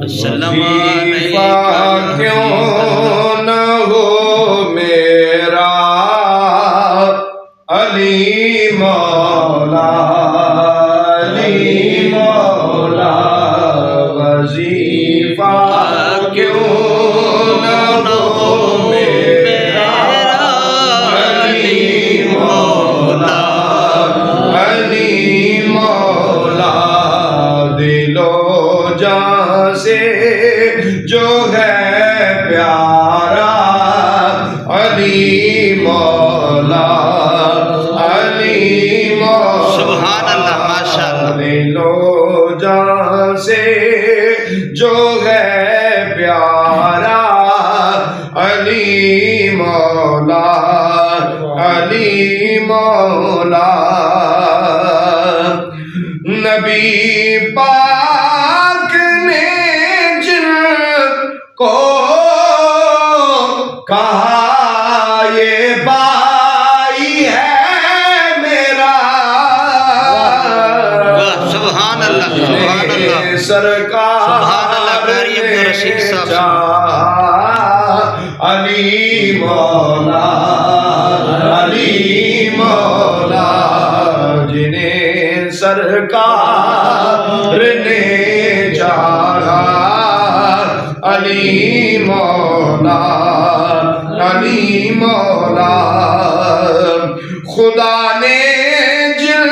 وسلم وظیفہ کیوں نہ ہو میرا علی مولا علی مولا وظیفہ کیوں نہ ہو میرا علی مولا علی مولا دل و جان سے جو ہے پیارا علی مولا علی مولا سبحان اللہ ماشاءاللہ دل و جان سے جو ہے پیارا علی مولا علی مولا نبی پاک نے جن کو کہا یہ بھائی ہے میرا سبحان اللہ سبحان اللہ سرکار سبحان اللہ قاری عبد الرشید صاحب علی مولا علی مولا جنہیں سرکار نے چاہا علی مولا علی مولا خدا نے جن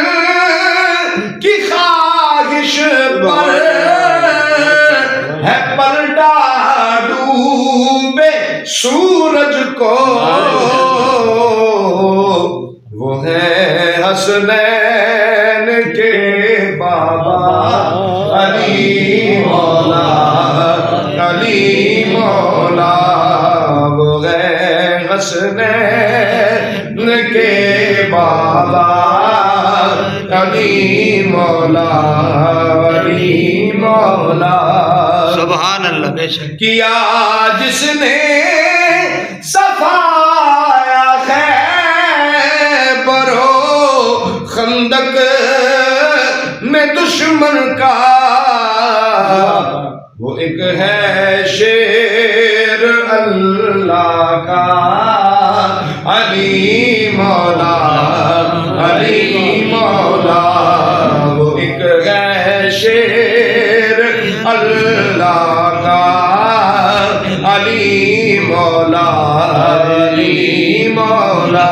کی خواہش پر ہے پلٹا ڈوبے سورج کو وہ ہے حسنین کے بابا علی مولا علی مولا وہ ہے حسنین کے بابا علی مولا علی مولا سبحان اللہ بے شک کیا جس نے صفایا خیبر و خندق میں دشمن کا وہ ایک ہے شیر اللہ کا علی مولا علی مولا وہ ایک ہے شیر اللہ کا علی مولا علی مولا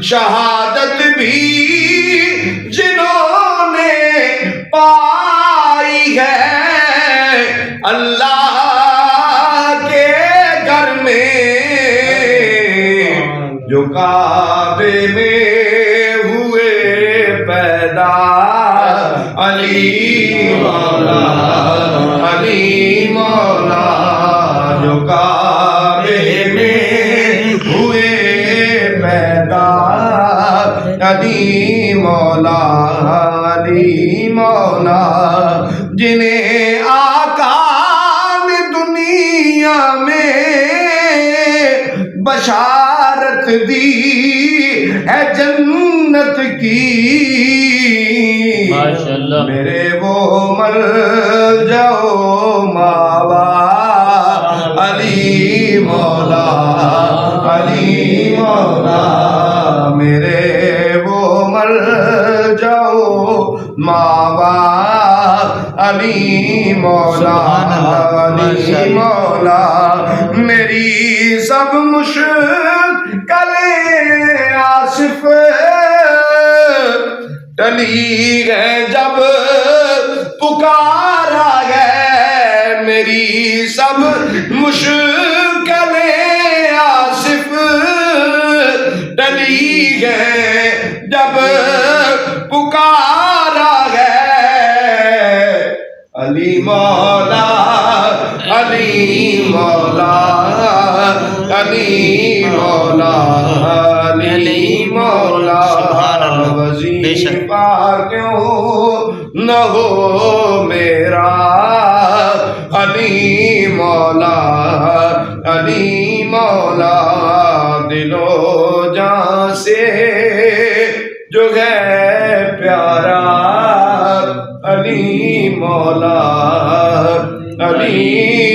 شہادت بھی جنہوں نے پائی ہے اللہ کے گھر میں جو کعبے میں ہوئے پیدا علی مولا علی مولا جو کعبے میں ہوئے پیدا علی مولا علی مولا جنہیں آقا نے دنیا میں بشارت دی ہے جنت کی ماشاءاللہ میرے وہ مر جاؤ ماوا علی مولا علی مولا میرے وہ مر جاؤ ماوا علی مولا علی مولا میری سب مشکلیں آصف ٹلی ہے جب پکارا ہے میری سب مشکلیں آصف ٹلی ہے جب پکارا ہے علی مولا علی مولا علی مولا علی مولا وظیفہ کیوں نہ ہو میرا علی مولا علی مولا دل و جان سے جو ہے پیارا علی مولا علی